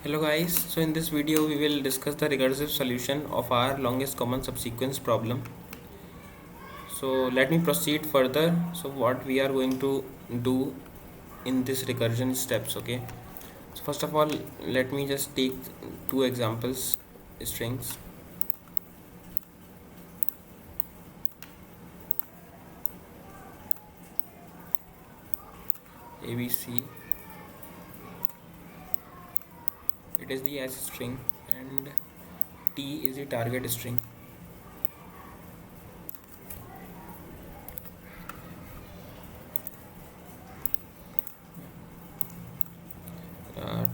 Hello guys, so in this video we will discuss the recursive solution of our longest common subsequence problem. So let me proceed further. So what we are going to do in this recursion steps, okay? So first of all, let me just take two examples strings. ABC, it is the S string and T is the target string.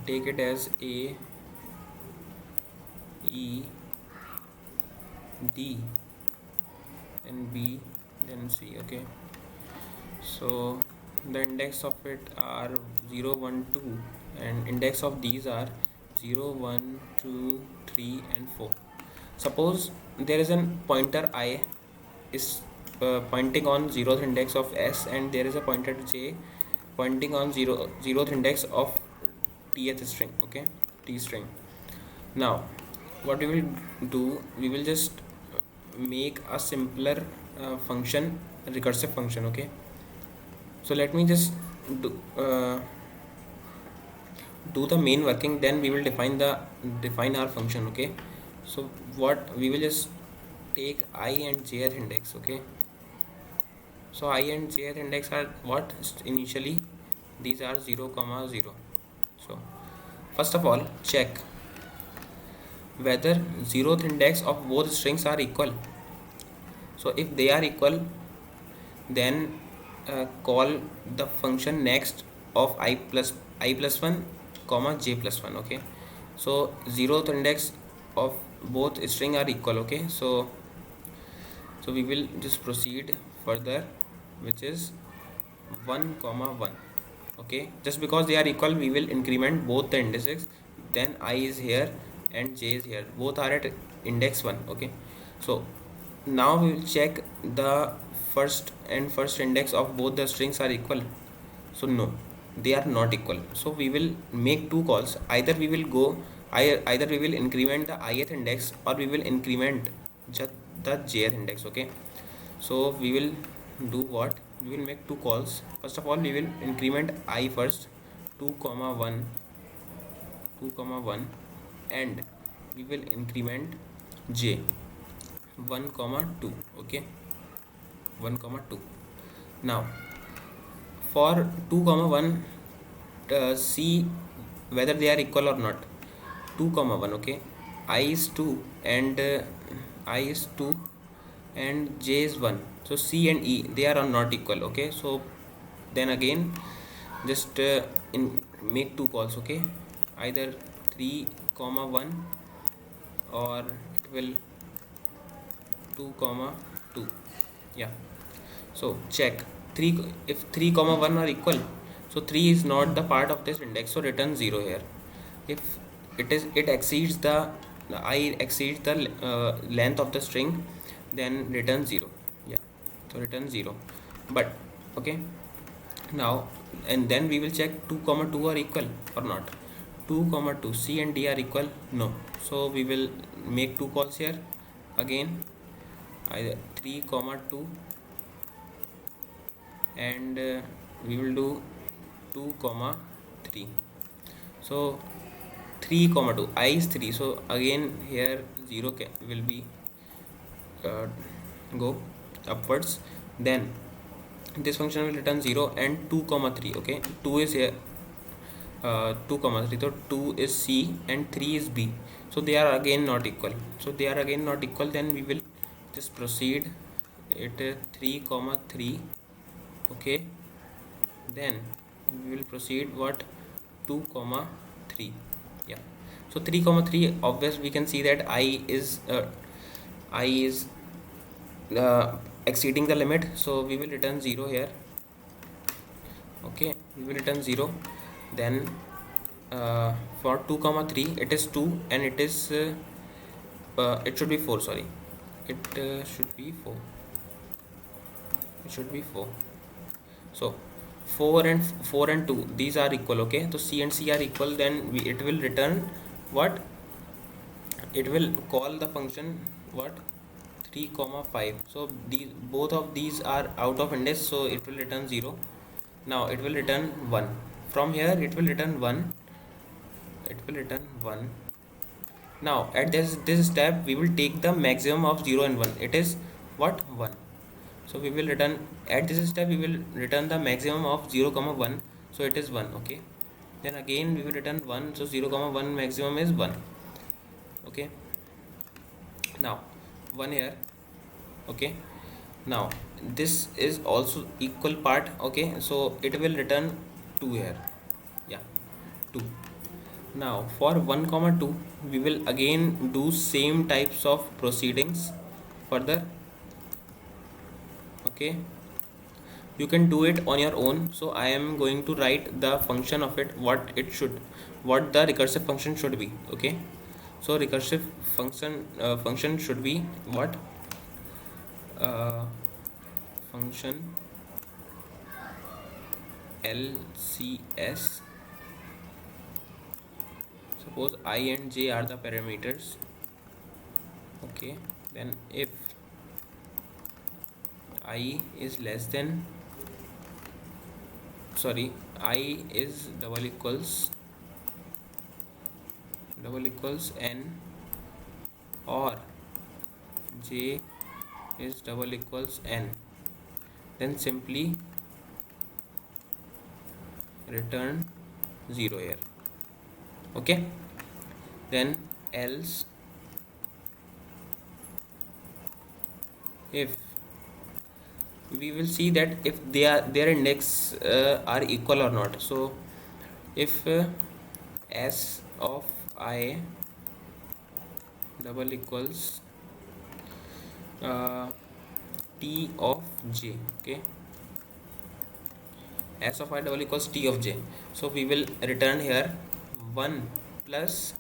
Take it as A, E, D and B, then C, okay? So the index of it are 0 1 2 and index of these are 0 1 2 3 and 4. Suppose there is a pointer I is pointing on 0th index of S and there is a pointer J pointing on 0th index of Tth string, okay, T string. Now what we will do, we will just make a simpler function, recursive function, okay. So let me just do, uh, do the main working, then we will define our function, okay. So what we will just take I and jth index, okay. So I and jth index are what initially these are 0 comma 0. So first of all check whether 0th index of both strings are equal. So if they are equal, then call the function next of I plus 1 comma j plus 1, okay. So 0th index of both string are equal, okay. So we will just proceed further, which is 1 comma 1, okay. Just because they are equal, we will increment both the indices, then I is here and j is here, both are at index 1, okay. So now we will check the first index of both the strings are equal. So no, they are not equal. So we will make two calls. Either we will go, either we will increment the ith index or we will increment just the jth index, okay. So we will do what? We will make two calls. First of all, we will increment I first, 2 comma 1, 2 comma 1, and we will increment j, 1 comma 2, okay, 1 comma 2. Now for 2 comma 1, see whether they are equal or not. 2 comma 1, okay, I is 2 and I is 2 and j is 1. So C and E, they are not equal, okay. So then again just make two calls, okay, either 3 comma 1 or it will 2 comma 2, yeah. So check 3, if 3 comma 1 are equal, so 3 is not the part of this index, so return 0 here. If it exceeds the I exceeds the length of the string, then return 0, yeah. So return 0, but okay. Now and then we will check 2 comma 2 are equal or not. 2 comma 2, C and D are equal, no. So we will make two calls here again, either 3 comma 2 and we will do 2 comma 3. So 3 comma 2, I is 3, so again here 0 will be uh, go upwards, then this function will return 0 and 2 comma 3, okay. 2 is here, 2 comma 3, so 2 is C and 3 is B, so they are again not equal. So they are again not equal, then we will just proceed it 3 comma 3, okay. Then we will proceed what, 2 comma 3, yeah. So 3 comma 3, obviously we can see that I is exceeding the limit, so we will return 0 here, okay. We will return 0. Then for 2 comma 3, it is 2 and it is it should be 4, sorry, it should be 4, it should be 4. So 4 and 2, these are equal. Okay, so C and C are equal, then it will return what? It will call the function what? 3 comma 5. So these, both of these are out of index, so it will return 0. Now it will return 1. From here it will return 1. It will return 1. Now at this step we will take the maximum of 0 and 1. It is what? 1. So we will return, at this step we will return the maximum of 0 comma 1, so it is 1. Okay, then again we will return 1, so 0 comma 1 maximum is 1. Okay, now 1 here. Okay, now this is also equal part. Okay, so it will return 2 here. Yeah, 2. Now for 1 comma 2 we will again do same types of proceedings further. Okay, you can do it on your own, so I am going to write the function of it, what the recursive function should be. Okay, so recursive function should be what? Function LCS. Suppose I and j are the parameters. Okay, then if I is less than, sorry, I is double equals n, or j is double equals n, then simply return 0 here. Okay, then else if we will see that if their index are equal or not. So if s of I double equals t of j. Okay, s of I double equals t of j, so we will return here 1 plus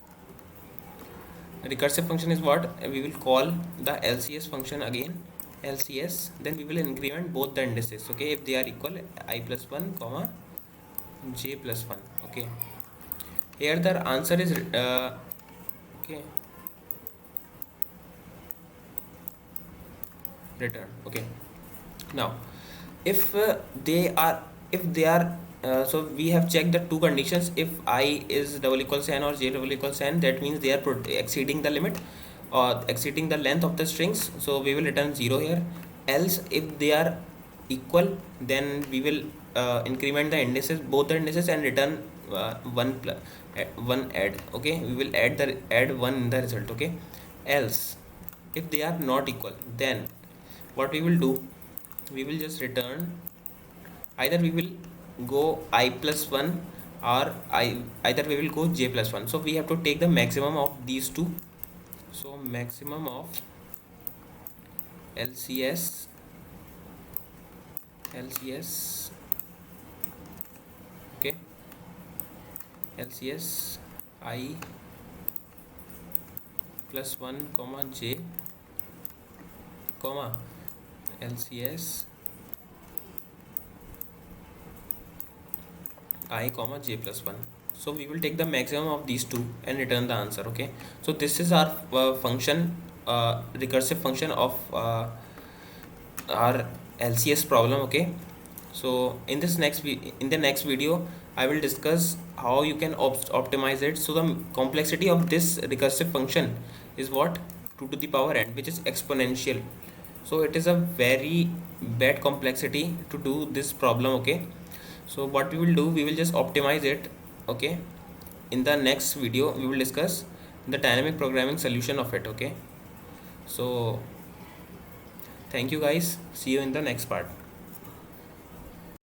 recursive function is what? We will call the LCS function again, LCS, then we will increment both the indices. Okay, if they are equal, I plus 1 comma j plus 1. Okay, here the answer is okay, return. Okay, now if they are so we have checked the two conditions. If I is double equals n or j double equals n, that means they are exceeding the limit or exceeding the length of the strings, so we will return 0 here. Else if they are equal, then we will increment the indices, both the indices, and return 1 add. Okay, we will add 1 in the result. Okay, else if they are not equal, then what we will do, we will just return, either we will go I plus 1 or either we will go j plus 1. So we have to take the maximum of these two. So maximum of LCS okay, LCS I plus 1 comma j comma LCS I comma j plus 1. So we will take the maximum of these two and return the answer. Okay, so this is our function, recursive function of our LCS problem. Okay, so in the next video I will discuss how you can optimize it. So the complexity of this recursive function is what? 2 to the power n, which is exponential. So it is a very bad complexity to do this problem. Okay, so what we will do, we will just optimize it. Okay, in the next video we will discuss the dynamic programming solution of it. Okay, so thank you guys, see you in the next part.